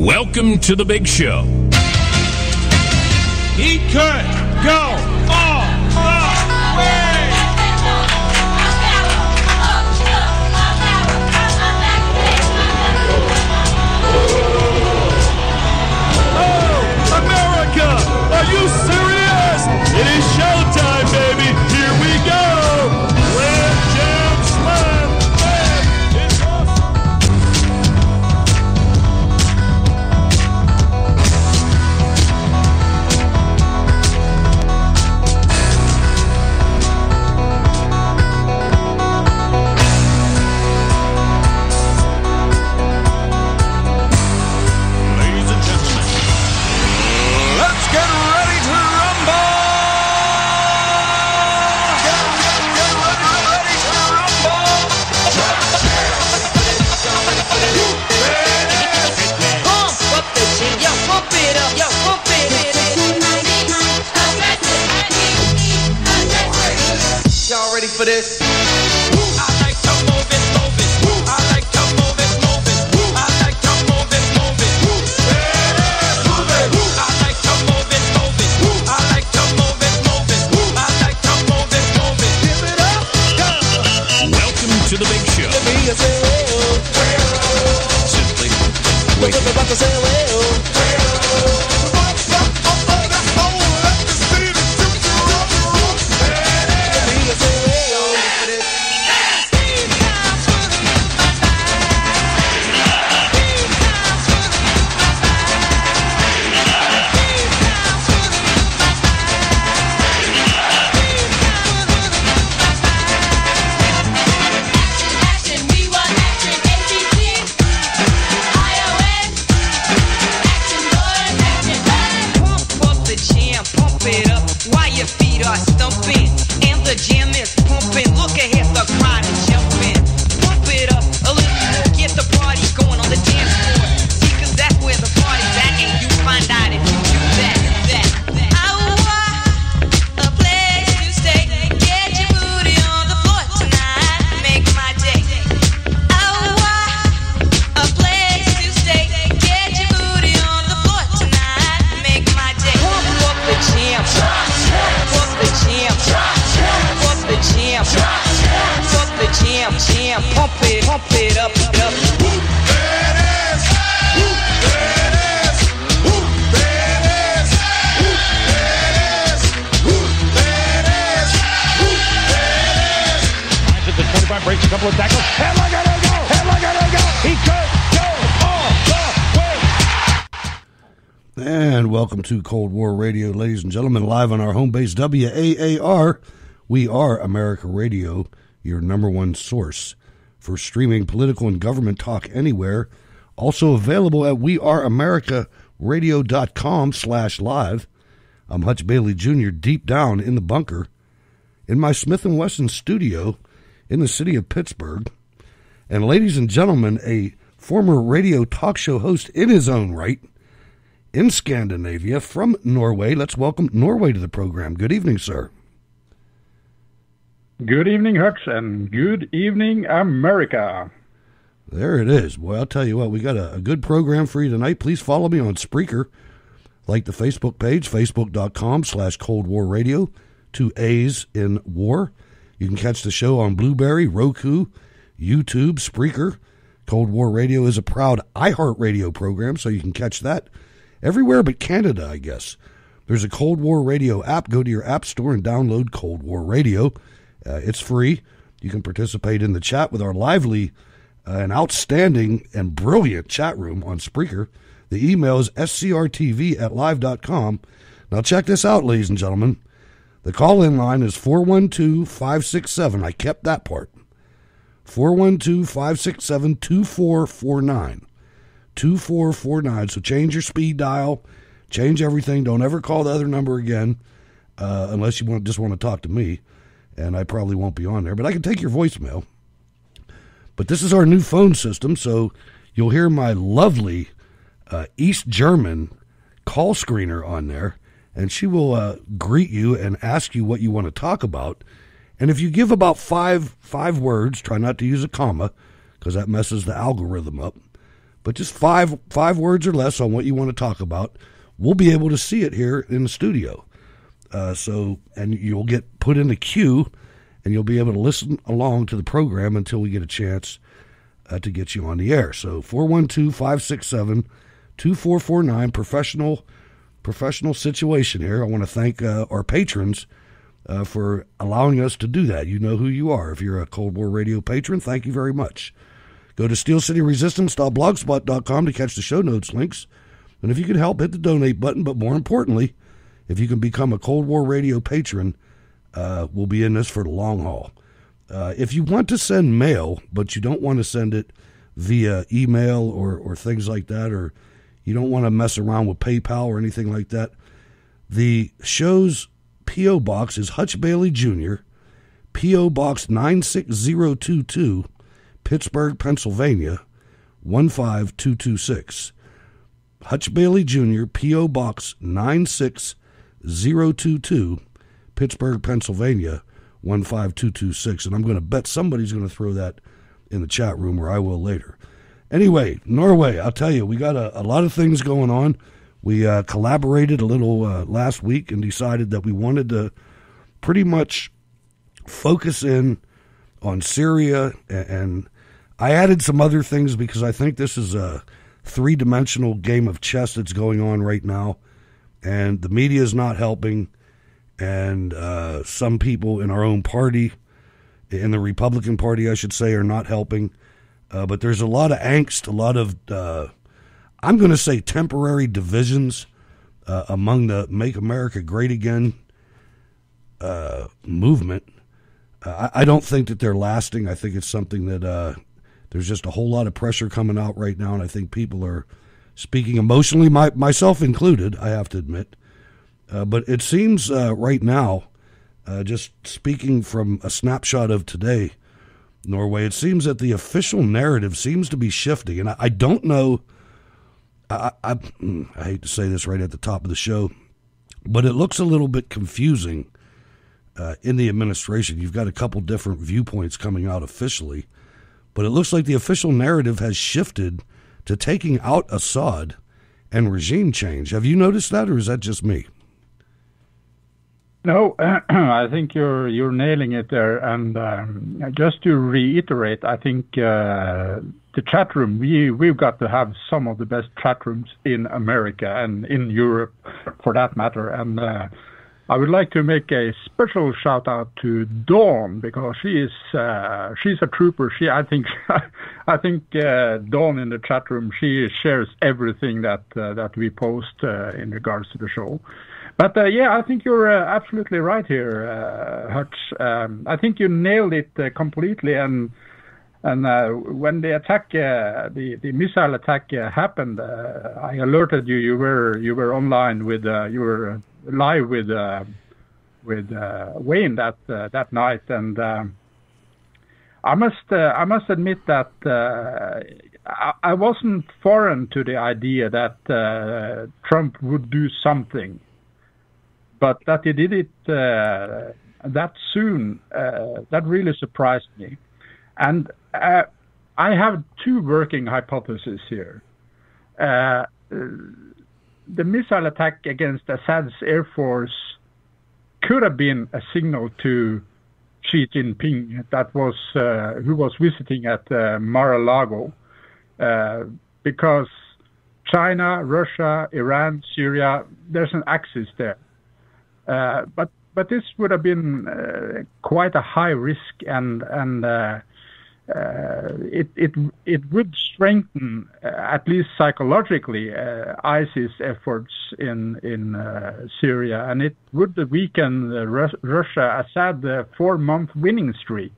Welcome to the big show. He could go all the way. Oh, America! Are you serious? It is showtime, baby. Here we go. Slam, jam, slam, bam. It's awesome. Ladies and gentlemen, let's get ready to rumble! Get ready to rumble! Pump up the jam, yo, pump it up, yo, pump it. Y'all ready for this? I like to move it, move it. I like to move it, move it. I like to move it, move it. I like to move it, move it. I like to move it, move it. I like to move it, move it. Give it up, go. Welcome to the big show. Let me say, Simply wake up about to say, Action, we want action, ABC, iOS, action, boys, action, boys. pump up the jam, pump it up while your feet are stumping. And the jam is pumping. Look ahead, the crowd is jumping. Pump it up a little more, get the party going on the dance floor. See, 'cause that's where the party's at, and you find out if you do that. I want a place to stay. Get your booty on the floor tonight, make my day. I want a place to stay. Get your booty on the floor tonight, make my day. Pump up the jam, pump up the jam, pump up the jam, pump up the jam, pump it up, up. At the 25, breaks a couple of tackles. And look at him go! And look at him go! He could go all the way! And welcome to Cold War Radio, ladies and gentlemen, live on our home base, WAAR. We are America Radio, your number one source for streaming political and government talk anywhere. Also available at weareamericaradio.com/live. I'm Hutch Bailey Jr., deep down in the bunker, in my Smith & Wesson studio in the city of Pittsburgh. And ladies and gentlemen, a former radio talk show host in his own right, in Scandinavia, from Norway. Let's welcome Norway to the program. Good evening, sir. Good evening, Hux, and good evening, America. There it is. Boy, I'll tell you what, we got a good program for you tonight. Please follow me on Spreaker. Like the Facebook page, facebook.com/Cold War Radio, 2 A's in war. You can catch the show on Blueberry, Roku, YouTube, Spreaker. Cold War Radio is a proud iHeartRadio program, so you can catch that everywhere but Canada, I guess. There's a Cold War Radio app. Go to your app store and download Cold War Radio. It's free. You can participate in the chat with our lively and outstanding and brilliant chat room on Spreaker. The email is scrtv@live.com. Now check this out, ladies and gentlemen. The call-in line is 412-567. I kept that part. 412-567-2449. 2449. So change your speed dial. Change everything. Don't ever call the other number again unless you just want to talk to me. And I probably won't be on there. But I can take your voicemail. But this is our new phone system, so you'll hear my lovely East German call screener on there. And she will greet you and ask you what you want to talk about. And if you give about five words, try not to use a comma, because that messes the algorithm up. but just five words or less on what you want to talk about. We'll be able to see it here in the studio. And you'll get put in the queue, and you'll be able to listen along to the program until we get a chance to get you on the air. So 412-567-2449, professional situation here. I want to thank our patrons for allowing us to do that. You know who you are. If you're a Cold War Radio patron, thank you very much. Go to steelcityresistance.blogspot.com to catch the show notes links. And if you can help, hit the donate button. But more importantly, if you can become a Cold War Radio patron, we'll be in this for the long haul. If you want to send mail, but you don't want to send it via email or things like that, or you don't want to mess around with PayPal or anything like that, the show's P.O. Box is Hutch Bailey Jr., P.O. Box 96022, Pittsburgh, Pennsylvania, 15226. Hutch Bailey Jr., P.O. Box 96022, Pittsburgh, Pennsylvania, 15226. And I'm going to bet somebody's going to throw that in the chat room, or I will later. Anyway, Norway, I'll tell you, we got a lot of things going on. We collaborated a little last week and decided that we wanted to pretty much focus in on Syria, and I added some other things because I think this is a three-dimensional game of chess that's going on right now, and the media is not helping, and some people in our own party, in the Republican Party, I should say, are not helping. But there's a lot of angst, a lot of, I'm going to say, temporary divisions among the Make America Great Again movement. I don't think that they're lasting. I think it's something that there's just a whole lot of pressure coming out right now, and I think people are speaking emotionally, myself included, I have to admit. But it seems right now, just speaking from a snapshot of today, Norway, it seems that the official narrative seems to be shifting. And I don't know, I hate to say this right at the top of the show, but it looks a little bit confusing in the administration. You've got a couple different viewpoints coming out officially, but it looks like the official narrative has shifted to taking out Assad and regime change. Have you noticed that, or is that just me? No, I think you're nailing it there. And just to reiterate, I think the chat room, we've got to have some of the best chat rooms in America and in Europe, for that matter. And I would like to make a special shout out to Dawn, because she's a trooper. I think Dawn in the chat room, she shares everything that we post in regards to the show. But yeah, I think you're absolutely right here, Hutch. I think you nailed it completely. And when the attack, the missile attack happened, I alerted you. You were online with you were live with Wayne that night, and I must admit that I wasn't foreign to the idea that Trump would do something. But that he did it that soon, that really surprised me. And I have two working hypotheses here. The missile attack against Assad's Air Force could have been a signal to Xi Jinping, who was visiting at Mar-a-Lago, because China, Russia, Iran, Syria, there's an axis there. But this would have been quite a high risk, and it would strengthen, at least psychologically, ISIS efforts in Syria, and it would weaken Russia Assad 4-month winning streak.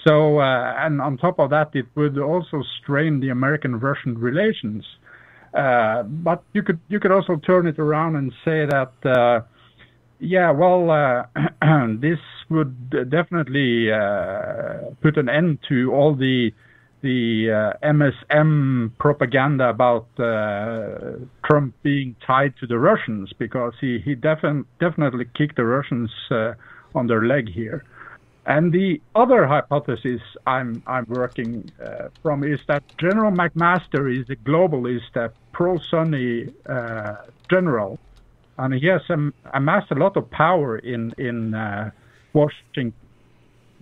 So, and on top of that, it would also strain the American-Russian relations. But you could also turn it around and say that. Yeah, well, this would definitely put an end to all the MSM propaganda about Trump being tied to the Russians, because he definitely kicked the Russians on their leg here. And the other hypothesis I'm working from is that General McMaster is a globalist, a pro-Sunni general, and he has amassed a lot of power in Washington.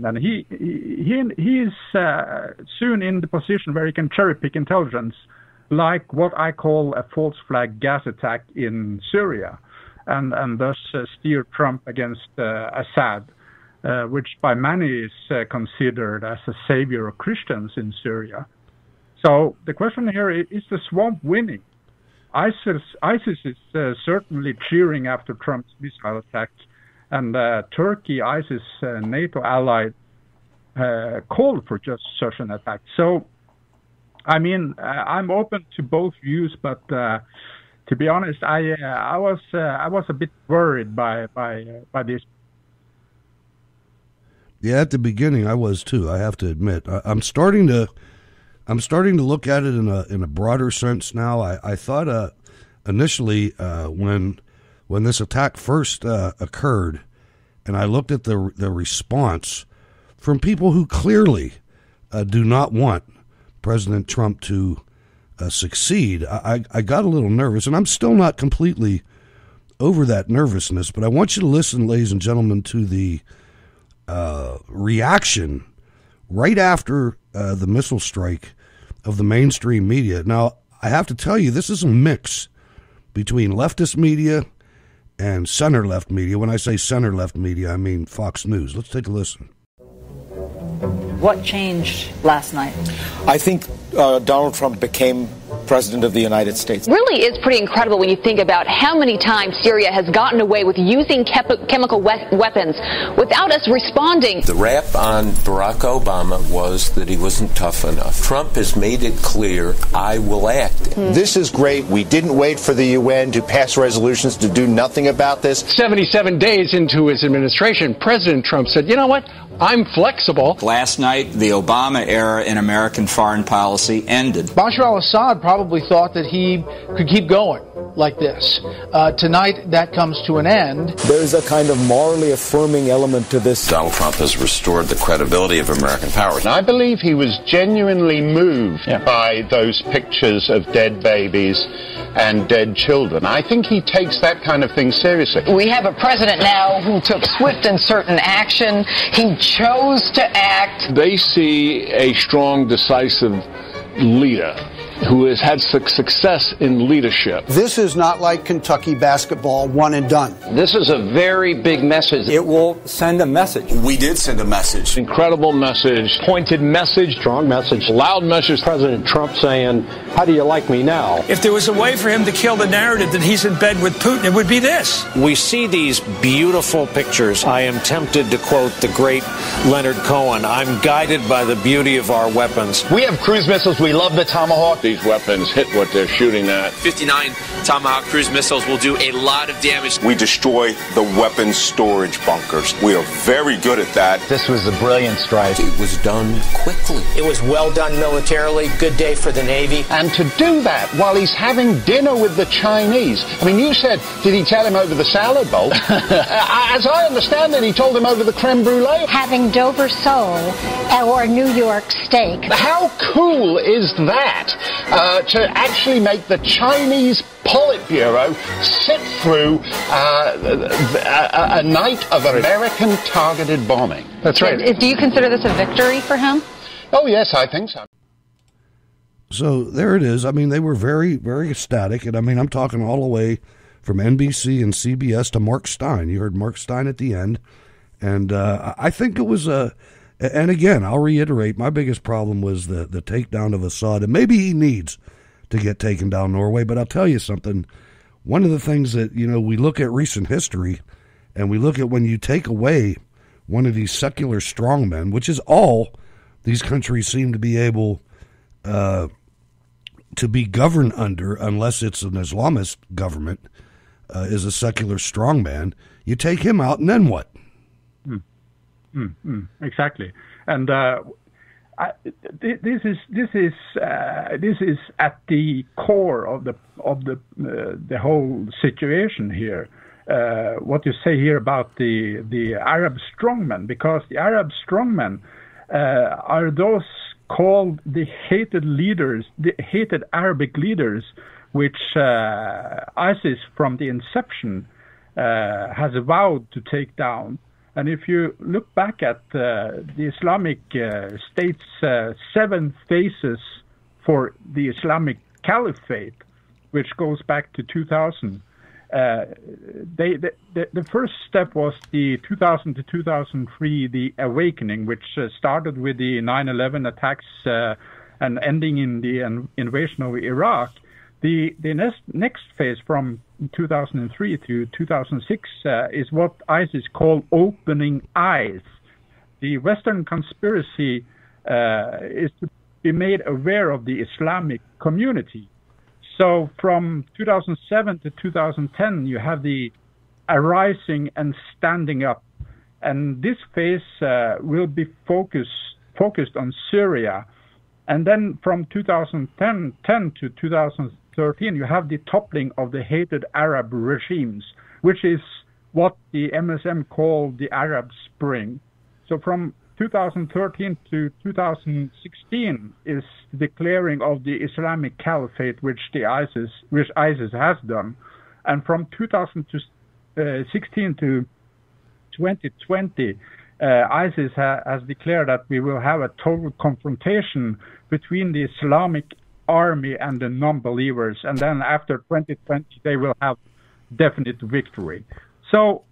And he is soon in the position where he can cherry pick intelligence, like what I call a false flag gas attack in Syria, and thus steer Trump against Assad, which by many is considered as a savior of Christians in Syria. So the question here is the swamp winning? ISIS is certainly cheering after Trump's missile attack, and Turkey, ISIS NATO ally, called for just such an attack. So, I mean, I'm open to both views, but to be honest, I was a bit worried by this. Yeah, at the beginning I was too. I have to admit, I'm starting to look at it in a broader sense now. I thought initially when this attack first occurred, and I looked at the response from people who clearly do not want President Trump to succeed, I got a little nervous, and I'm still not completely over that nervousness. But I want you to listen, ladies and gentlemen, to the reaction right after the missile strike of the mainstream media. Now, I have to tell you, this is a mix between leftist media and center-left media. When I say center-left media, I mean Fox News. Let's take a listen. What changed last night? I think Donald Trump became President of the United States. Really is pretty incredible when you think about how many times Syria has gotten away with using chemical weapons without us responding. The rap on Barack Obama was that he wasn't tough enough. Trump has made it clear, I will act. This is great. We didn't wait for the UN to pass resolutions to do nothing about this. 77 days into his administration, President Trump said, you know what? I'm flexible. Last night, the Obama era in American foreign policy ended. Bashar al-Assad probably thought that he could keep going like this. Tonight, that comes to an end. There's a kind of morally affirming element to this. Donald Trump has restored the credibility of American power. I believe he was genuinely moved by those pictures of dead babies and dead children. I think he takes that kind of thing seriously. We have a president now who took swift and certain action. He chose to act. They see a strong, decisive leader who has had success in leadership. This is not like Kentucky basketball, one and done. This is a very big message. It will send a message. We did send a message. Incredible message, pointed message, strong message, loud message. President Trump saying, how do you like me now? If there was a way for him to kill the narrative that he's in bed with Putin, it would be this. We see these beautiful pictures. I am tempted to quote the great Leonard Cohen, I'm guided by the beauty of our weapons. We have cruise missiles. We love the Tomahawk. These weapons hit what they're shooting at. 59 Tomahawk cruise missiles will do a lot of damage. We destroy the weapons storage bunkers. We are very good at that. This was a brilliant strike. It was done quickly. It was well done militarily. Good day for the Navy. And to do that while he's having dinner with the Chinese. I mean, you said, did he tell him over the salad bowl? As I understand it, he told him over the creme brulee. Having Dover sole or New York steak. How cool is that? To actually make the Chinese Politburo sit through a night of American targeted bombing. That's right. Do you consider this a victory for him? Oh, yes, I think so. So there it is. I mean, they were very, very ecstatic. And I mean, I'm talking all the way from NBC and CBS to Mark Stein. You heard Mark Stein at the end. And I think it was and again, I'll reiterate, my biggest problem was the takedown of Assad. And maybe he needs to get taken down Norway. But I'll tell you something. One of the things that, you know, we look at recent history and we look at when you take away one of these secular strongmen, which is all these countries seem to be able to be governed under, unless it's an Islamist government, is a secular strongman. You take him out, and then what? Exactly, and this is at the core of the whole situation here. what you say here about the Arab strongmen, because the Arab strongmen are those called the hated leaders, the hated Arabic leaders, which ISIS from the inception has vowed to take down. And if you look back at the Islamic State's 7 phases for the Islamic Caliphate, which goes back to 2000, the first step was the 2000 to 2003, the awakening, which started with the 9/11 attacks and ending in the invasion of Iraq. The next phase from 2003 to 2006 is what ISIS called opening eyes. The Western conspiracy is to be made aware of the Islamic community. So from 2007 to 2010, you have the arising and standing up. And this phase will be focused on Syria. And then from 2010 to 2013, you have the toppling of the hated Arab regimes, which is what the MSM called the Arab Spring. So from 2013 to 2016 is the declaring of the Islamic Caliphate, which ISIS has done. And from 2016 to 2020, ISIS has declared that we will have a total confrontation between the Islamic army and the non-believers, and then after 2020 they will have definite victory. So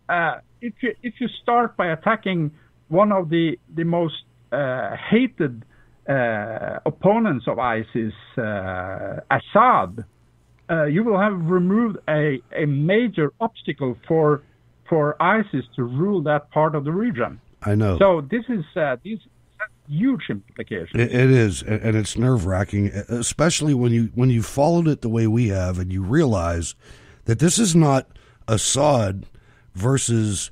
if you start by attacking one of the most hated opponents of ISIS, Assad, you will have removed a major obstacle for ISIS to rule that part of the region. I know. So this is these huge implications. It is, and it's nerve-wracking, especially when you followed it the way we have, and you realize that this is not Assad versus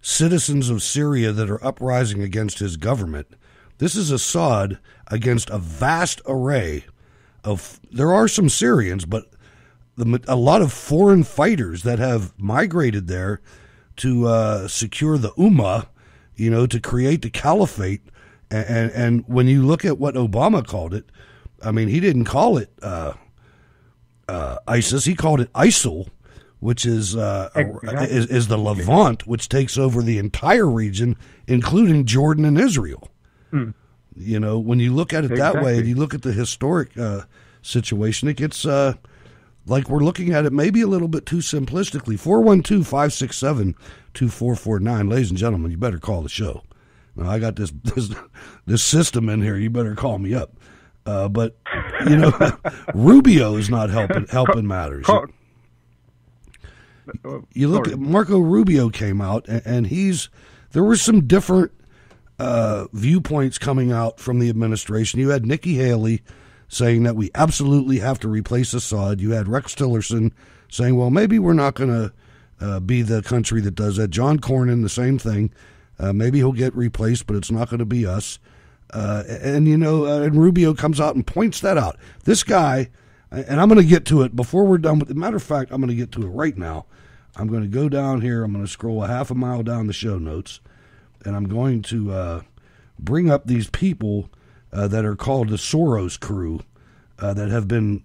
citizens of Syria that are uprising against his government. This is Assad against a vast array of. There are some Syrians, but a lot of foreign fighters that have migrated there to secure the Ummah, to create the caliphate. And when you look at what Obama called it, I mean, he didn't call it ISIS. He called it ISIL, which is the Levant, which takes over the entire region, including Jordan and Israel. Mm. When you look at it that way, and you look at the historic situation, it gets like we're looking at it maybe a little bit too simplistically. 412-567-2449. Ladies and gentlemen, you better call the show. Now, I got this system in here. You better call me up. But Rubio is not helping matters. You look at Marco Rubio came out, and there were some different viewpoints coming out from the administration. You had Nikki Haley saying that we absolutely have to replace Assad. You had Rex Tillerson saying, well, maybe we're not going to be the country that does that. John Cornyn, the same thing. Maybe he'll get replaced, but it's not going to be us. And Rubio comes out and points that out. This guy, and I'm going to get to it before we're done. As a matter of fact, I'm going to get to it right now. I'm going to go down here. I'm going to scroll a half a mile down the show notes, and I'm going to bring up these people that are called the Soros crew that have been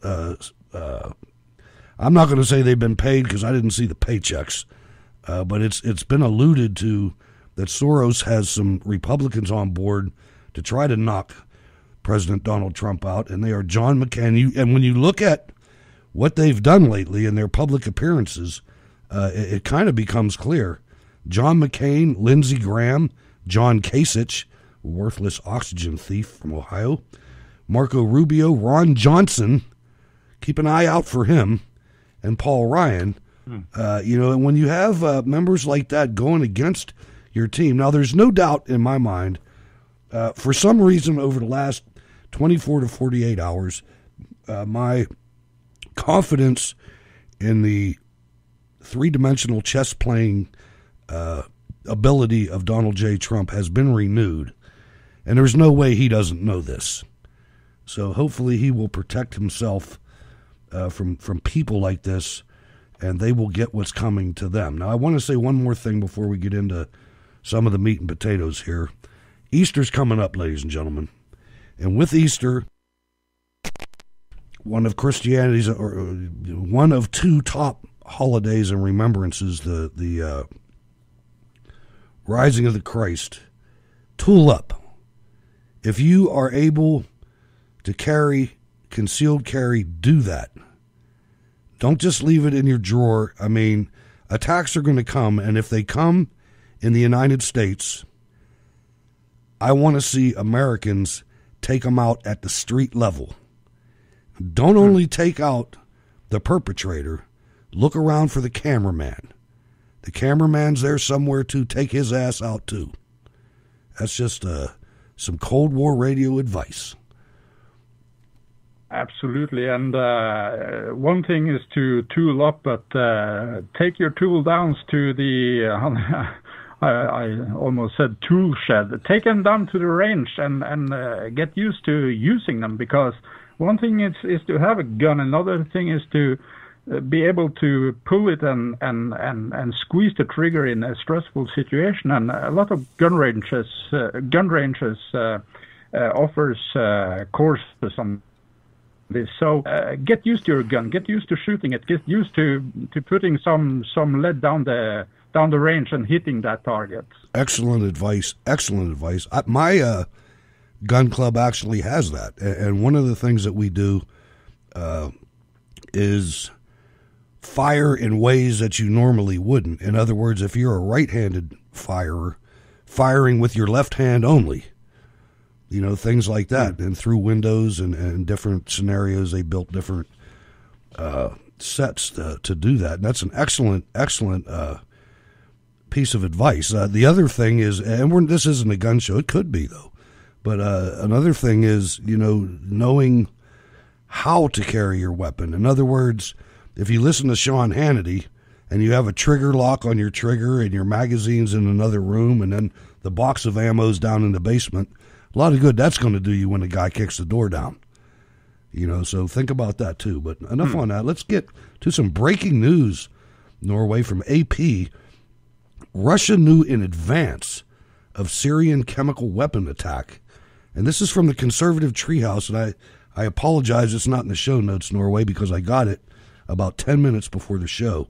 I'm not going to say they've been paid because I didn't see the paychecks, but it's been alluded to that Soros has some Republicans on board to try to knock President Donald Trump out, and they are John McCain. And when you look at what they've done lately in their public appearances, it kind of becomes clear. John McCain, Lindsey Graham, John Kasich, worthless oxygen thief from Ohio, Marco Rubio, Ron Johnson, keep an eye out for him, and Paul Ryan. And when you have members like that going against your team, now there's no doubt in my mind, for some reason over the last 24 to 48 hours, my confidence in the three-dimensional chess playing ability of Donald J. Trump has been renewed, and there's no way he doesn't know this. So hopefully he will protect himself from people like this and they will get what's coming to them. Now, I want to say one more thing before we get into some of the meat and potatoes here. Easter's coming up, ladies and gentlemen. And with Easter, one of Christianity's, or one of two top holidays and remembrances, the rising of the Christ. Tool up. If you are able to carry, concealed carry, do that. Don't just leave it in your drawer. I mean, attacks are going to come, and if they come in the United States, I want to see Americans take them out at the street level. Don't only take out the perpetrator, look around for the cameraman. The cameraman's there somewhere to take his ass out too. That's just some Cold War radio advice. Absolutely, and one thing is to tool up, but take your tool downs to the, I almost said tool shed. Take them down to the range and get used to using them, because one thing is to have a gun, another thing is to be able to pull it and squeeze the trigger in a stressful situation. And a lot of gun ranges offers courses on this. So get used to your gun, get used to shooting it, get used to putting some lead down the range and hitting that target. Excellent advice. My gun club actually has that, and one of the things that we do is fire in ways that you normally wouldn't. In other words, if you're a right-handed firer, firing with your left hand only. You know, things like that. And through windows and different scenarios, they built different sets to do that. And that's an excellent piece of advice. The other thing is, and this isn't a gun show, it could be though, but another thing is, you know, knowing how to carry your weapon. In other words, if you listen to Sean Hannity and you have a trigger lock on your trigger and your magazine's in another room and then the box of ammo's down in the basement, a lot of good that's going to do you when a guy kicks the door down. You know, so think about that too. But enough on that. Let's get to some breaking news, Norway, from AP. Russia knew in advance of Syrian chemical weapon attack. And this is from the Conservative Treehouse, and I apologize it's not in the show notes, Norway, because I got it about 10 minutes before the show.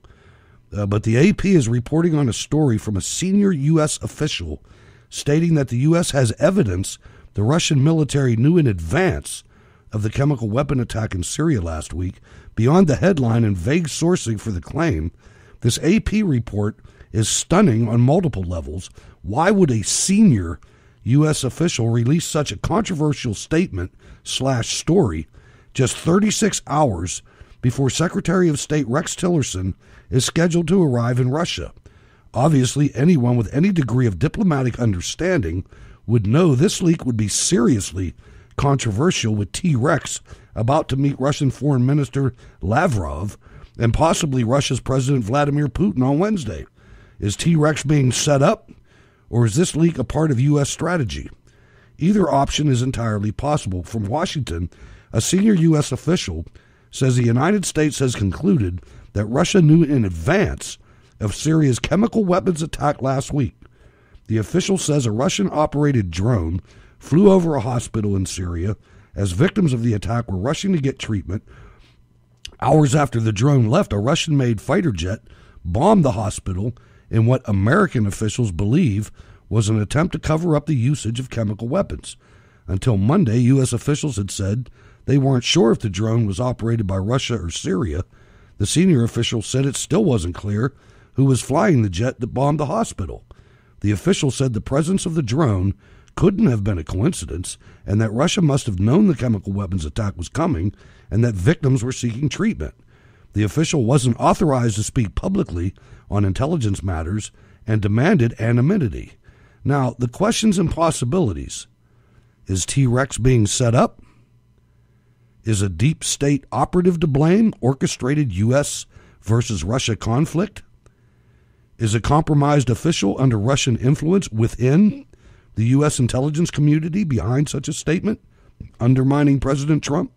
But the AP is reporting on a story from a senior U.S. official stating that the U.S. has evidence the Russian military knew in advance of the chemical weapon attack in Syria last week. Beyond the headline and vague sourcing for the claim, this AP report is stunning on multiple levels. Why would a senior U.S. official release such a controversial statement/story just 36 hours before Secretary of State Rex Tillerson is scheduled to arrive in Russia? Obviously, anyone with any degree of diplomatic understanding would know this leak would be seriously controversial, with T-Rex about to meet Russian Foreign Minister Lavrov and possibly Russia's President Vladimir Putin on Wednesday. Is T-Rex being set up, or is this leak a part of U.S. strategy? Either option is entirely possible. From Washington, a senior U.S. official says the United States has concluded that Russia knew in advance of Syria's chemical weapons attack last week. The official says a Russian-operated drone flew over a hospital in Syria as victims of the attack were rushing to get treatment. Hours after the drone left, a Russian-made fighter jet bombed the hospital in what American officials believe was an attempt to cover up the usage of chemical weapons. Until Monday, U.S. officials had said they weren't sure if the drone was operated by Russia or Syria. The senior official said it still wasn't clear who was flying the jet that bombed the hospital. The official said the presence of the drone couldn't have been a coincidence, and that Russia must have known the chemical weapons attack was coming, and that victims were seeking treatment. The official wasn't authorized to speak publicly on intelligence matters and demanded anonymity. Now, the questions and possibilities. Is T-Rex being set up? Is a deep state operative to blame, orchestrated U.S. versus Russia conflict? Is a compromised official under Russian influence within the U.S. intelligence community behind such a statement, undermining President Trump?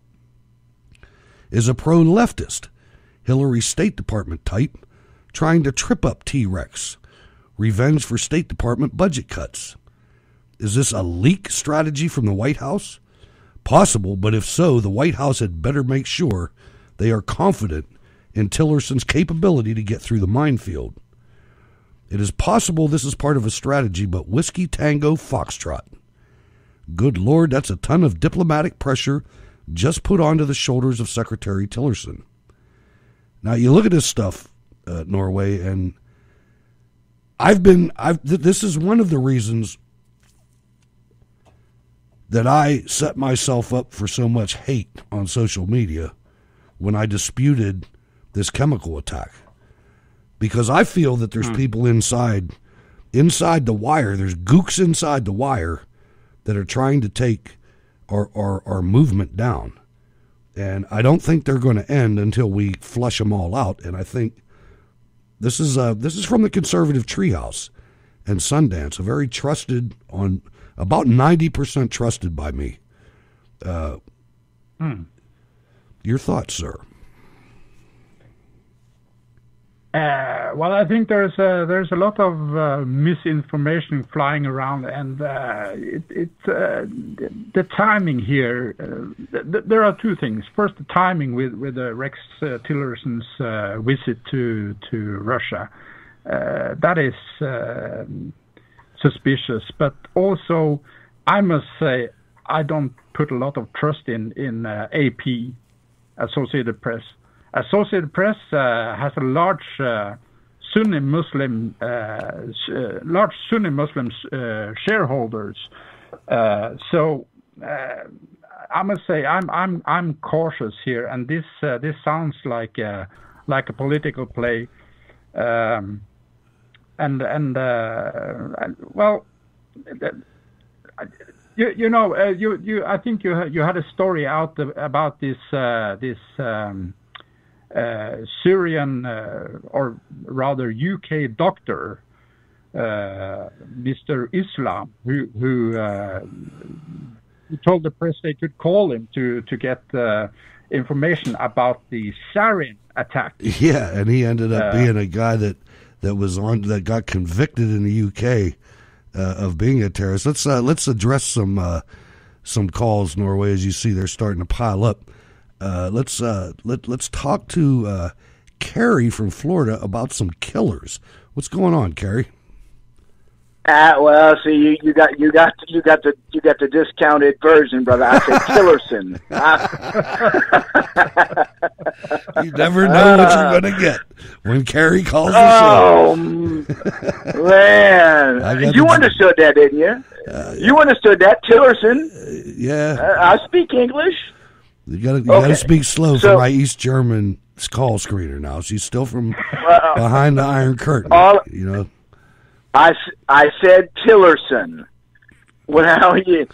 Is a pro-leftist Hillary State Department type trying to trip up T-Rex. Revenge for State Department budget cuts. Is this a leak strategy from the White House? Possible, but if so, the White House had better make sure they are confident in Tillerson's capability to get through the minefield. It is possible this is part of a strategy, but Whiskey Tango Foxtrot. Good Lord, that's a ton of diplomatic pressure just put onto the shoulders of Secretary Tillerson. Now, you look at this stuff, Norway, and this is one of the reasons that I set myself up for so much hate on social media when I disputed this chemical attack. Because I feel that there's people inside the wire, there's gooks inside the wire that are trying to take our movement down. And I don't think they're going to end until we flush them all out. And I think this is from the conservative treehouse and Sundance, a very trusted, on about 90% trusted by me. Your thoughts, sir? Well, I think there's a lot of misinformation flying around, and the timing here. There are two things. First, the timing with Rex Tillerson's visit to Russia. That is suspicious, but also I must say I don't put a lot of trust in AP, Associated Press. Associated Press has a large Sunni Muslim shareholders, so I must say I'm cautious here, and this sounds like a political play, and well, I think you had a story out about this Syrian or rather UK doctor, Mr. Islam, who told the press they could call him to get information about the sarin attack. Yeah, and he ended up being a guy that got convicted in the UK of being a terrorist. Let's address some calls, Norway. As you see, they're starting to pile up. Let's talk to Carrie from Florida about some killers. What's going on, Carrie? Well, see, you got the discounted version, brother. I said Tillerson. You never know what you're going to get when Carrie calls the show. Oh, man. You the understood that, didn't you? You understood that, Tillerson. Yeah. I speak English. You gotta speak slow for my East German call screener now. She's still from behind the Iron Curtain. I said Tillerson. Well, you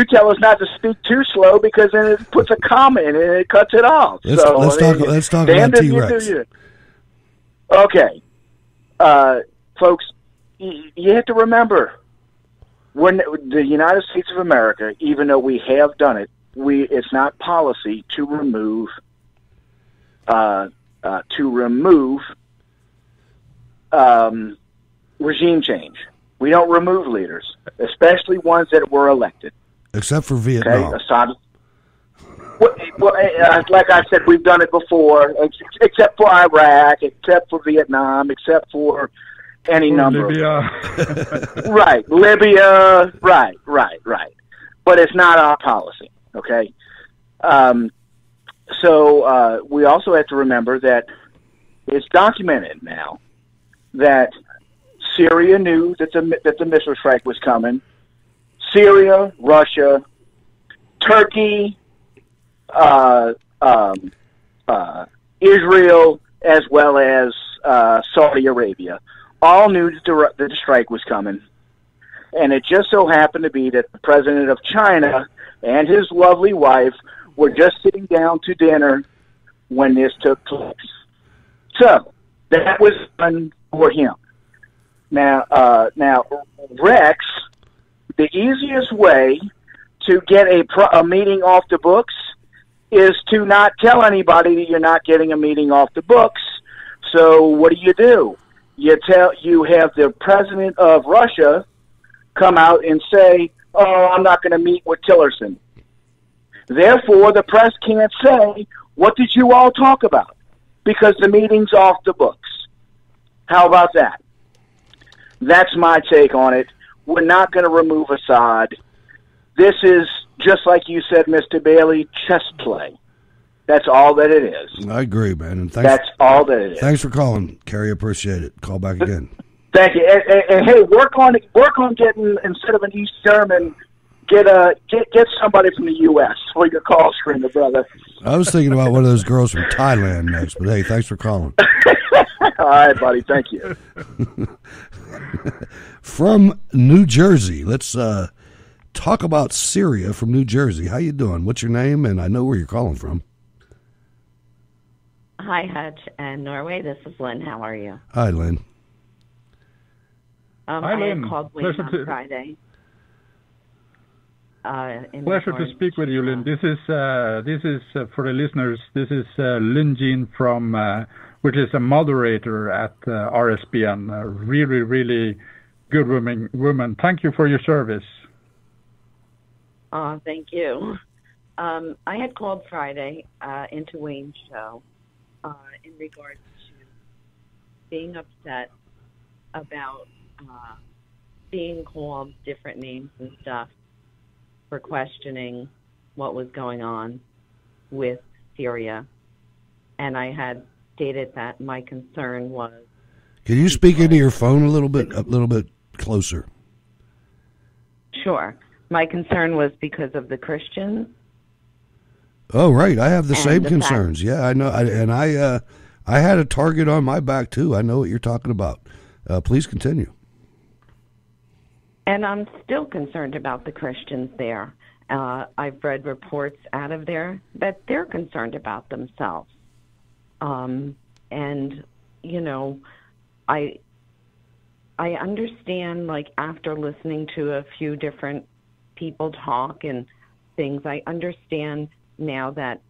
tell us not to speak too slow because then it puts a comma in it and it cuts it off. Let's talk about T-Rex. Okay, folks, you have to remember when the United States of America, even though we have done it, it's not policy to remove regime change. We don't remove leaders, especially ones that were elected. Except for Vietnam. Okay, Assad. Well, like I said, we've done it before, except for Iraq, except for Vietnam, except for any number. Libya. Right, Libya. Right. But it's not our policy. Okay. So we also have to remember that it's documented now that Syria knew that the missile strike was coming. Syria, Russia, Turkey, Israel, as well as Saudi Arabia, all knew that the strike was coming. And it just so happened to be that the president of China and his lovely wife were just sitting down to dinner when this took place. So that was done for him. Now, Rex, the easiest way to get a meeting off the books is to not tell anybody that you're not getting a meeting off the books. So what do? You have the president of Russia come out and say, "Oh, I'm not going to meet with Tillerson." Therefore, the press can't say, "What did you all talk about?" Because the meeting's off the books. How about that? That's my take on it. We're not going to remove Assad. This is, just like you said, Mr. Bailey, chess play. That's all that it is. I agree, man. And thanks, that's all that it is. Thanks for calling, Kerry. Appreciate it. Call back again. Thank you. And hey, work on getting, instead of an East German, get somebody from the U.S. for your call screener, brother. I was thinking about one of those girls from Thailand next, but hey, thanks for calling. All right, buddy. Thank you. From New Jersey, let's talk about Syria from New Jersey. How you doing? What's your name? And I know where you're calling from. Hi, Hutch and Norway. This is Lynn. How are you? Hi, Lynn. Hi, Lynn. I called Wayne on Friday. Pleasure to speak with you, Lynn. This is for the listeners. This is Lynn Jean from, which is a moderator at RSBN. A really, really good woman. Thank you for your service. Thank you. I had called Friday into Wayne's show in regards to being upset about being called different names and stuff for questioning what was going on with Syria. And I had stated that my concern was... Can you speak into your phone a little bit closer? Sure. My concern was because of the Christians. Oh, right. I have the same concerns. Yeah, I know. I had a target on my back, too. I know what you're talking about. Please continue. And I'm still concerned about the Christians there. I've read reports out of there that they're concerned about themselves. And, you know, I understand, like, after listening to a few different people talk and things, I understand now that,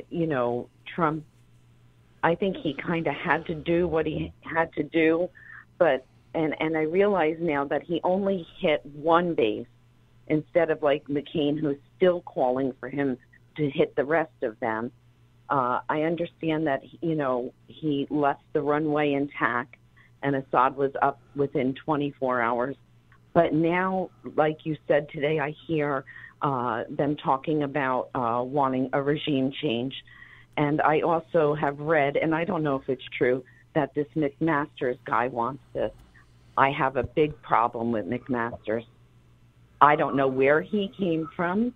you know, Trump, I think he kind of had to do what he had to do, but and I realize now that he only hit one base instead of like McCain, who's still calling for him to hit the rest of them. I understand that, you know, he left the runway intact and Assad was up within 24 hours. But now, like you said today, I hear them talking about wanting a regime change. And I also have read, and I don't know if it's true, that this McMaster's guy wants this. I have a big problem with McMaster's. I don't know where he came from.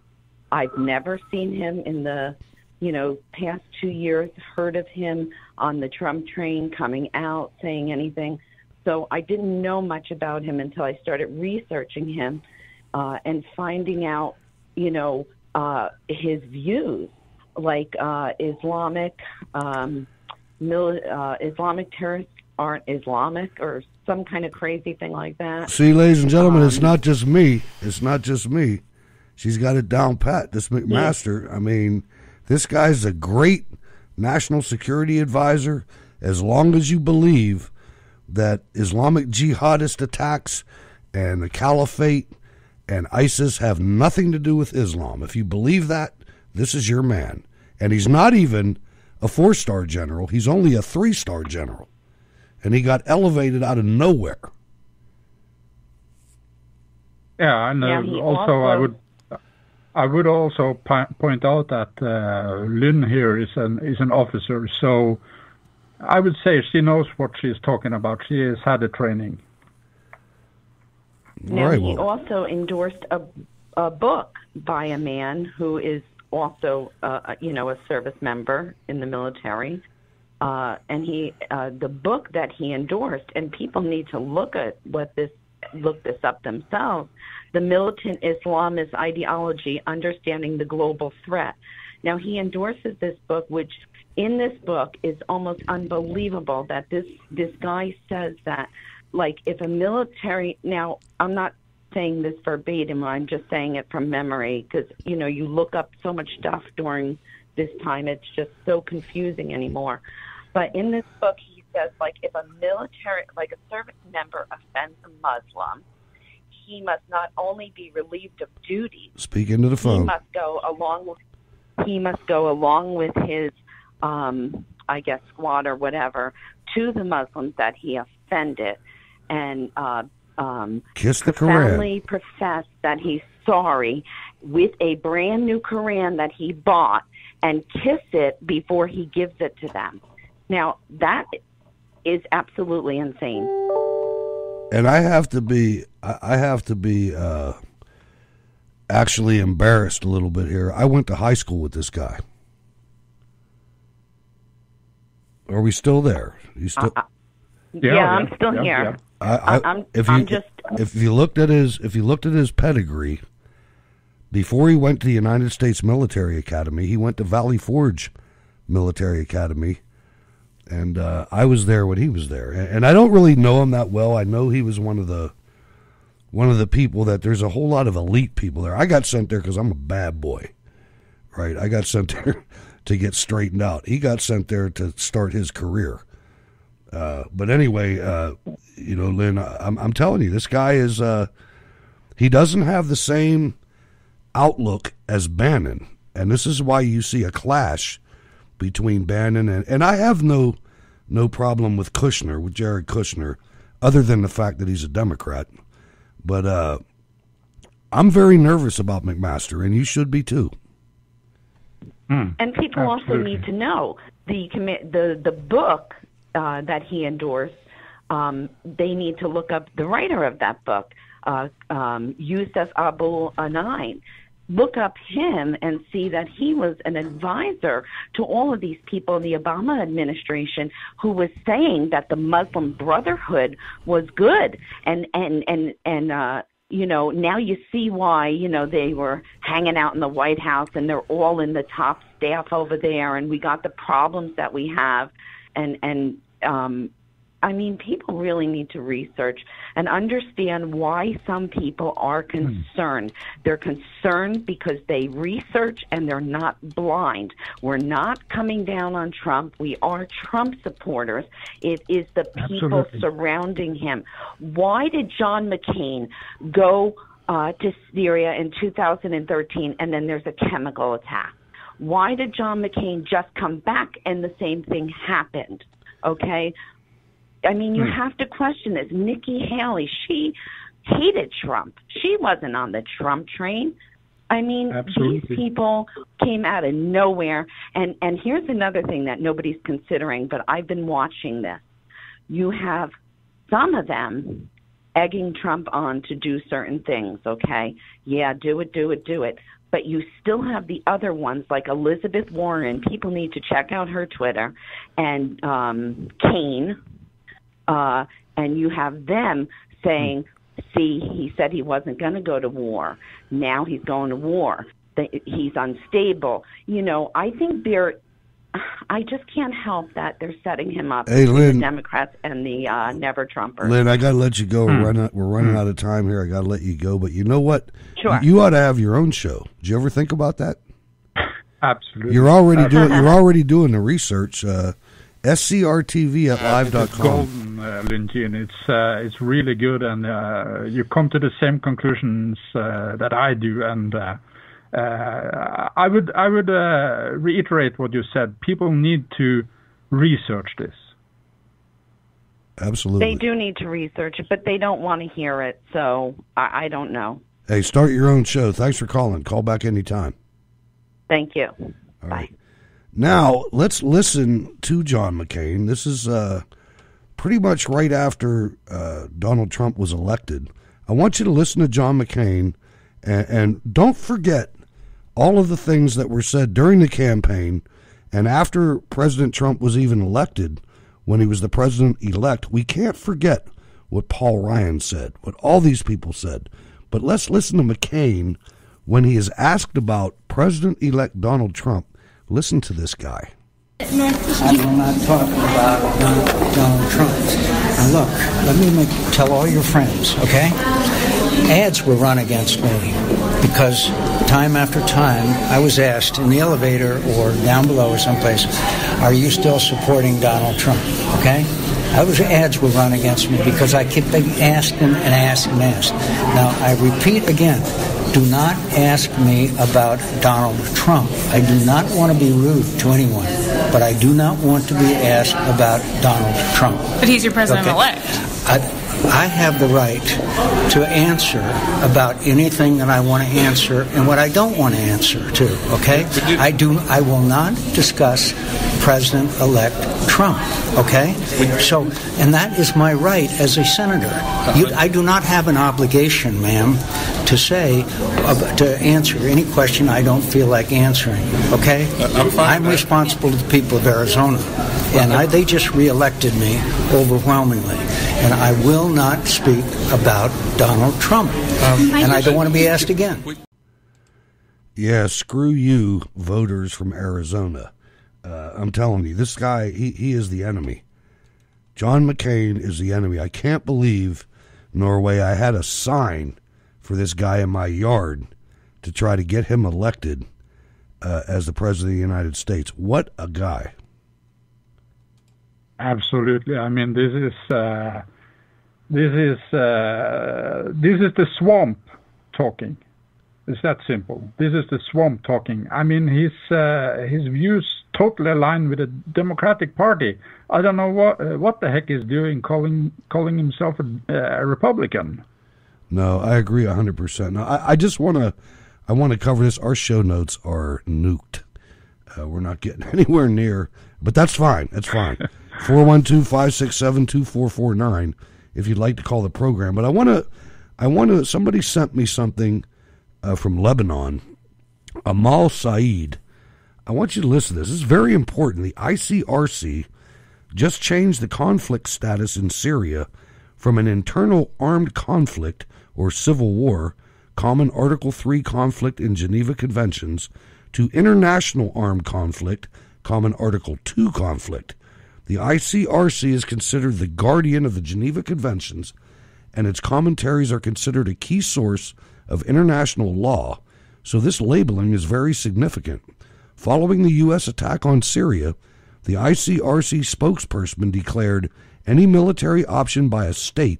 I've never seen him in the, you know, past 2 years, heard of him on the Trump train coming out, saying anything. So I didn't know much about him until I started researching him and finding out, you know, his views, like Islamic terrorists aren't Islamic or some kind of crazy thing like that. See, ladies and gentlemen, it's not just me. It's not just me. She's got it down pat. This McMaster, I mean, this guy's a great national security advisor as long as you believe that Islamic jihadist attacks and the caliphate and ISIS have nothing to do with Islam. If you believe that, this is your man. And he's not even a 4-star general. He's only a 3-star general. And he got elevated out of nowhere. Yeah, and I would also point out that Lynn here is an officer, so I would say she knows what she's talking about. She has had a training. Now, he also endorsed a book by a man who is also, you know, a service member in the military. And the book that he endorsed, and people need to look this up themselves, The Militant Islamist Ideology, Understanding the Global Threat. Now, he endorses this book, which in this book is almost unbelievable that this guy says that, like, if a military, now, I'm not saying this verbatim, I'm just saying it from memory, because, you know, you look up so much stuff during this time. It's just so confusing anymore. But in this book, he says, like, if a service member offends a Muslim, he must not only be relieved of duties. Speak into the phone. He must go along with his, squad or whatever, to the Muslims that he offended, and kiss the profoundly Quran. Profess that he's sorry with a brand new Quran that he bought, and kiss it before he gives it to them. Now, that is absolutely insane. And I have to be actually embarrassed a little bit here. I went to high school with this guy. Are we still there? You still? I'm still here. If you looked at his pedigree, before he went to the United States Military Academy, he went to Valley Forge Military Academy, and I was there when he was there. And I don't really know him that well. I know he was one of the people that there's a whole lot of elite people there. I got sent there because I'm a bad boy, right? I got sent there to get straightened out. He got sent there to start his career. But anyway, Lynn, I'm telling you, this guy is, he doesn't have the same outlook as Bannon. And this is why you see a clash between Bannon and I have no problem with Jared Kushner, other than the fact that he's a Democrat. But I'm very nervous about McMaster, and you should be too. And people also need to know the book that he endorsed. They need to look up the writer of that book, Yusuf Abu Anain. Look up him and see that he was an advisor to all of these people in the Obama administration who was saying that the Muslim Brotherhood was good. And now you see why, they were hanging out in the White House and they're all in the top staff over there, and we got the problems that we have. People really need to research and understand why some people are concerned. They're concerned because they research and they're not blind. We're not coming down on Trump. We are Trump supporters. It is the people surrounding him. Why did John McCain go to Syria in 2013 and then there's a chemical attack? Why did John McCain just come back and the same thing happened? Okay? You have to question this. Nikki Haley, she hated Trump. She wasn't on the Trump train. These people came out of nowhere. And here's another thing that nobody's considering, but I've been watching this. You have some of them egging Trump on to do certain things, okay? Yeah, do it. But you still have the other ones like Elizabeth Warren. People need to check out her Twitter. And Kane. And you have them saying, see, he said he wasn't going to go to war. Now he's going to war. He's unstable. I think I just can't help that they're setting him up, Lynn, the Democrats and the Never Trumpers. Lynn, I got to let you go. We're running out of time here. I got to let you go. But you know what? Sure. You ought to have your own show. Did you ever think about that? Absolutely. You're already doing the research. SCRTV at live.com. It's golden, Lynn. It's really good, and you come to the same conclusions that I do. And I would reiterate what you said. People need to research this. Absolutely. They do need to research it, but they don't want to hear it. So I don't know. Hey, start your own show. Thanks for calling. Call back anytime. Thank you. All Bye. Right. Now, let's listen to John McCain. This is pretty much right after Donald Trump was elected. I want you to listen to John McCain, and don't forget all of the things that were said during the campaign and after President Trump was even elected, when he was the president-elect. We can't forget what Paul Ryan said, what all these people said. But let's listen to McCain when he is asked about President-elect Donald Trump. Listen to this guy. I will not talk about Donald Trump. Now look, let me tell all your friends, okay? Ads were run against me. because time after time I was asked in the elevator or down below or someplace, are you still supporting Donald Trump? Okay? Ads were run against me because I kept being asked and asked and asked. Now, I repeat again, do not ask me about Donald Trump. I do not want to be rude to anyone, but I do not want to be asked about Donald Trump. But he's your president-elect. I have the right to answer about anything that I want to answer and what I don't want to answer to, okay? I will not discuss President-elect Trump, okay? So, and that is my right as a senator. I do not have an obligation, ma'am, to say, to answer any question I don't feel like answering, okay? I'm responsible to the people of Arizona, and they just reelected me overwhelmingly. And I will not speak about Donald Trump. And I don't want to be asked again. Yeah, screw you, voters from Arizona. I'm telling you, this guy, he is the enemy. John McCain is the enemy. I can't believe, Norway, I had a sign for this guy in my yard to try to get him elected as the President of the United States. What a guy. Absolutely. I mean, this is the swamp talking. It's that simple. This is the swamp talking. I mean, his views totally align with the Democratic Party. I don't know what the heck he's doing, calling himself a Republican. No, I agree 100%. Now, I just want to cover this. Our show notes are nuked. We're not getting anywhere near, but that's fine. That's fine. 412-567-2449 if you'd like to call the program. But I want to, somebody sent me something from Lebanon, Amal Saeed. I want you to listen to this. This is very important. The ICRC just changed the conflict status in Syria from an internal armed conflict or civil war, common Article 3 conflict in Geneva Conventions, to international armed conflict, common Article 2 conflict. The ICRC is considered the guardian of the Geneva Conventions, and its commentaries are considered a key source of international law, so this labeling is very significant. Following the U.S. attack on Syria, the ICRC spokesperson declared any military option by a state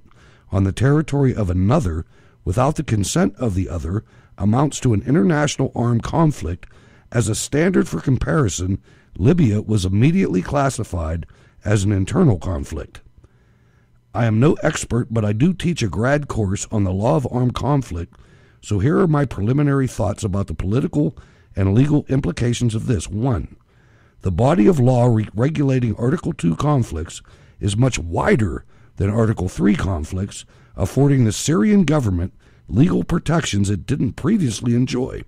on the territory of another without the consent of the other amounts to an international armed conflict. As a standard for comparison, Libya was immediately classified as an internal conflict. I am no expert, but I do teach a grad course on the law of armed conflict, so here are my preliminary thoughts about the political and legal implications of this. 1. The body of law regulating Article 2 conflicts is much wider than Article 3 conflicts, affording the Syrian government legal protections it didn't previously enjoy.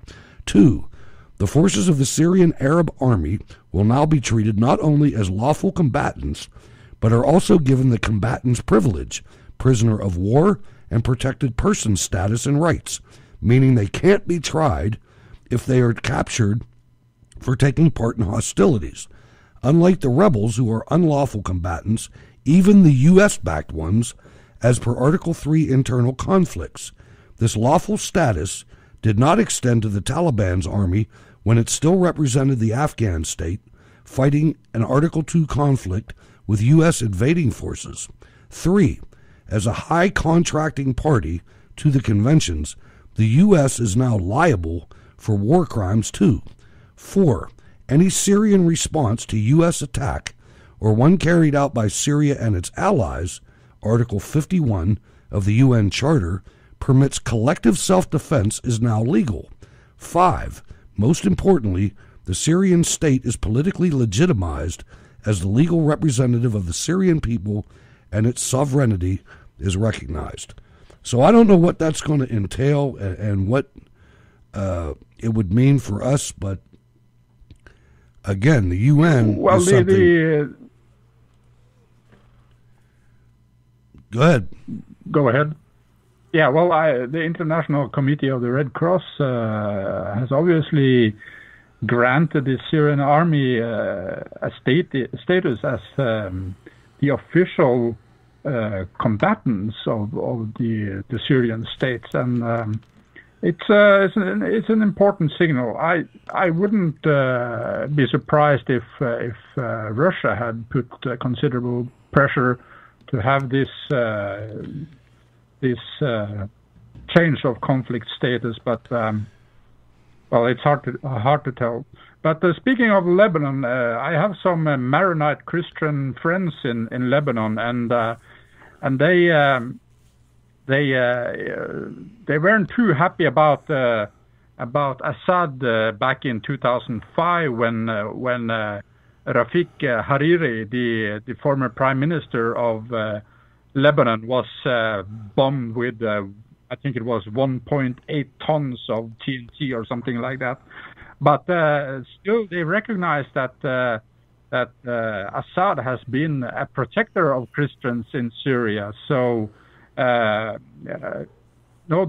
2. The forces of the Syrian Arab Army will now be treated not only as lawful combatants, but are also given the combatant's privilege, prisoner of war, and protected person status and rights, meaning they can't be tried if they are captured for taking part in hostilities. Unlike the rebels, who are unlawful combatants, even the U.S.-backed ones, as per Article 3 internal conflicts. This lawful status did not extend to the Taliban's army when it still represented the Afghan state, fighting an Article 2 conflict with U.S. invading forces. 3. As a high contracting party to the conventions, the U.S. is now liable for war crimes too. 4. Any Syrian response to U.S. attack, or one carried out by Syria and its allies, Article 51 of the UN Charter, permits collective self-defense, is now legal. 5. Most importantly, the Syrian state is politically legitimized as the legal representative of the Syrian people, and its sovereignty is recognized. So I don't know what that's going to entail and what it would mean for us, but again, the UN is something... Go ahead. Go ahead. Yeah, well, the International Committee of the Red Cross has obviously granted the Syrian army a status as the official combatants of the Syrian states, and It's an important signal. I wouldn't be surprised if Russia had put considerable pressure to have this change of conflict status, but well, it's hard to tell. But speaking of Lebanon, I have some Maronite Christian friends in Lebanon, and they weren't too happy about Assad back in 2005 when Rafik Hariri, the former prime minister of Lebanon, was bombed with I think it was 1.8 tons of TNT or something like that. But still, they recognize that Assad has been a protector of Christians in Syria. So no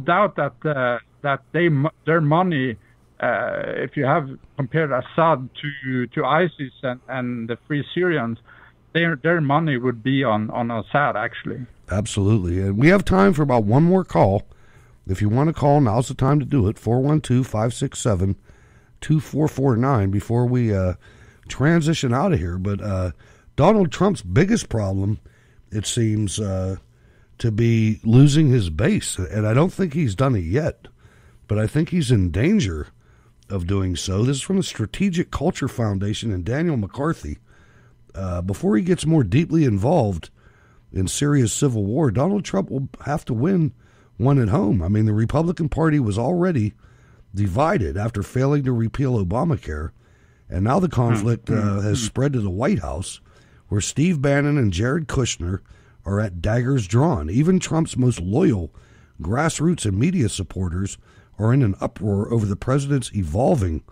doubt that their money, if you have compared Assad to ISIS and the Free Syrians, their money would be on Assad, actually. Absolutely. And we have time for about one more call. If you want to call, now's the time to do it. 412-567-2449 before we transition out of here. But Donald Trump's biggest problem, it seems, to be losing his base. And I don't think he's done it yet, but I think he's in danger of doing so. This is from the Strategic Culture Foundation and Daniel McCarthy. Before he gets more deeply involved in Syria's civil war, Donald Trump will have to win one at home. I mean, the Republican Party was already divided after failing to repeal Obamacare, and now the conflict has spread to the White House, where Steve Bannon and Jared Kushner are at daggers drawn. Even Trump's most loyal grassroots and media supporters are in an uproar over the president's evolving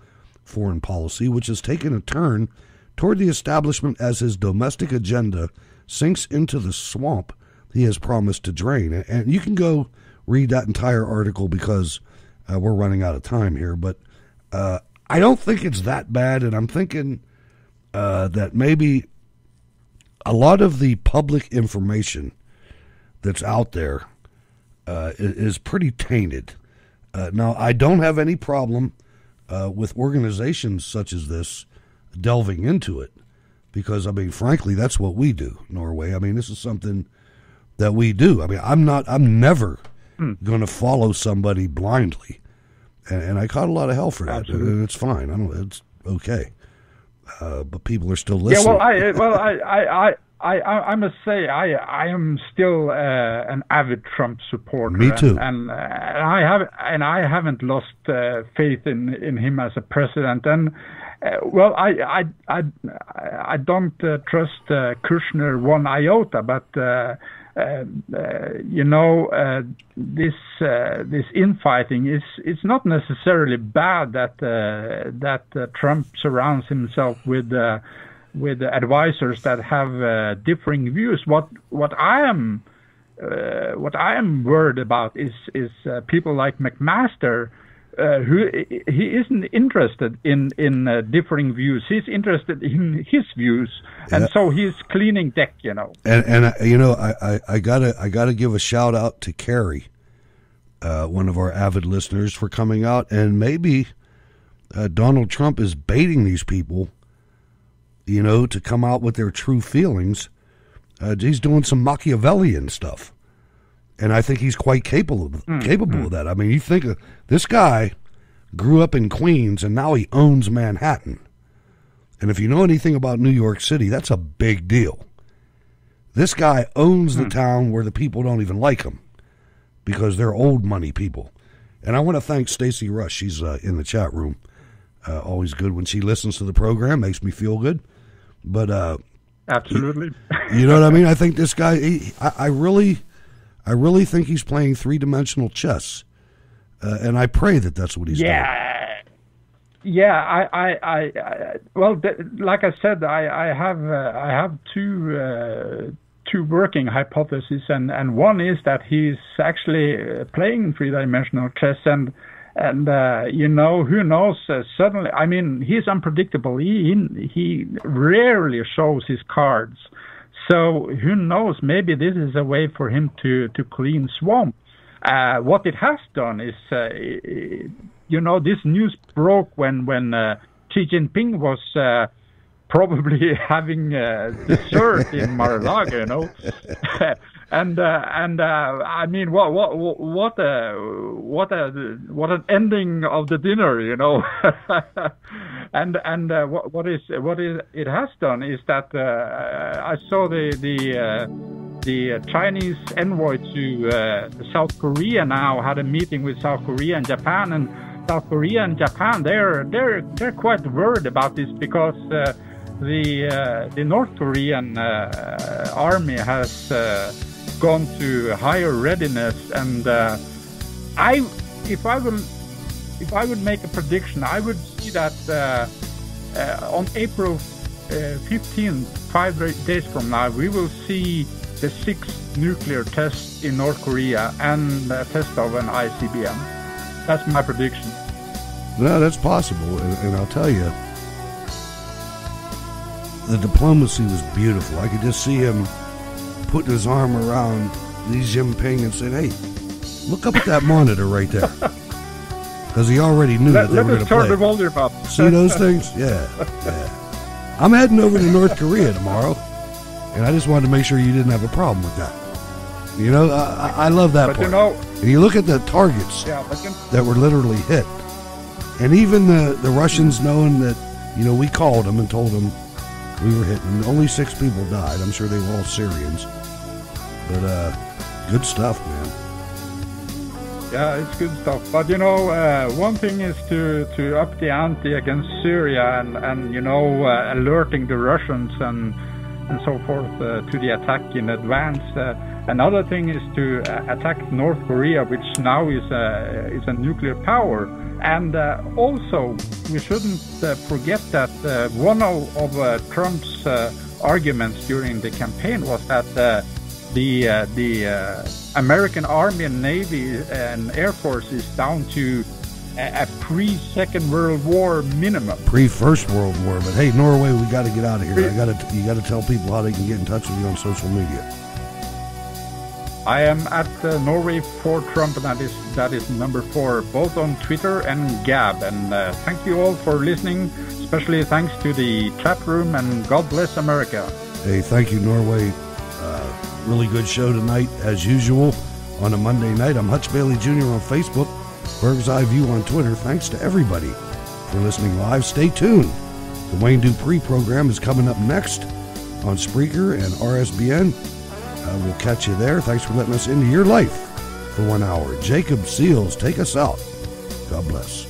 foreign policy, which has taken a turn toward the establishment as his domestic agenda sinks into the swamp he has promised to drain. And you can go read that entire article because we're running out of time here. But I don't think it's that bad, and I'm thinking that maybe a lot of the public information that's out there is pretty tainted. Now, I don't have any problem with organizations such as this delving into it, because, I mean, frankly, that's what we do, Norway. I mean, this is something that we do. I mean, I'm never going to follow somebody blindly, and I caught a lot of hell for that. Absolutely. And it's fine. It's okay. But people are still listening. Yeah, I must say I am still an avid Trump supporter. Me too. And I haven't lost faith in him as a president. And well, I don't trust Kushner one iota, but this infighting is not necessarily bad. That Trump surrounds himself with advisors that have differing views. What I am worried about is people like McMaster, who he isn't interested in differing views. He's interested in his views, and so he's cleaning deck. And I gotta give a shout out to Carrie, one of our avid listeners, for coming out, and maybe Donald Trump is baiting these people, to come out with their true feelings. He's doing some Machiavellian stuff, and I think he's quite capable of that. I mean, you think this guy grew up in Queens, and now he owns Manhattan. And if you know anything about New York City, that's a big deal. This guy owns the town where the people don't even like him because they're old money people. And I want to thank Stacy Rush. She's in the chat room. Always good when she listens to the program. Makes me feel good. But absolutely, you know what I mean? I think this guy, I really think he's playing three-dimensional chess, and I pray that that's what he's doing. Yeah. Like I said, I have two working hypotheses, and one is that he's actually playing three-dimensional chess, and who knows? Suddenly, I mean, he's unpredictable. He rarely shows his cards. So who knows? Maybe this is a way for him to clean swamp. What it has done is, this news broke when Xi Jinping was probably having dessert in Mar-a-Lago, and I mean, what an ending of the dinner, and what it has done is that I saw the Chinese envoy to South Korea now had a meeting with South Korea and Japan, and South Korea and Japan they're quite worried about this because the North Korean army has gone to higher readiness, and if I would make a prediction, I would see that on April 15th, 5 days from now, we will see the 6th nuclear test in North Korea and a test of an ICBM. That's my prediction. No, that's possible, and I'll tell you, the diplomacy was beautiful. I could just see him putting his arm around Xi Jinping and saying, "Hey, look up at that monitor right there," because he already knew that they were going to play. See those things? Yeah. I'm heading over to North Korea tomorrow, and I just wanted to make sure you didn't have a problem with that. I love that part. And you look at the targets that were literally hit, and even the Russians knowing that, we called them and told them we were hitting. Only 6 people died. I'm sure they were all Syrians. But good stuff, man. Yeah, it's good stuff. But one thing is to up the ante against Syria and alerting the Russians and so forth to the attack in advance. Another thing is to attack North Korea, which now is a nuclear power. And also, we shouldn't forget that one of Trump's arguments during the campaign was that the American Army and Navy and Air Force is down to a pre-Second World War minimum. Pre-First World War. But hey, Norway, we got to get out of here. You got to tell people how they can get in touch with you on social media. I am at Norway for Trump, and that is number 4, both on Twitter and Gab. And thank you all for listening. Especially thanks to the chat room, and God bless America. Hey, thank you, Norway. Really good show tonight, as usual, on a Monday night. I'm Hutch Bailey Jr. on Facebook, Berg's Eye View on Twitter. Thanks to everybody for listening live. Stay tuned. The Wayne Dupree program is coming up next on Spreaker and RSBN. We'll catch you there. Thanks for letting us into your life for 1 hour. Jacob Seals, take us out. God bless.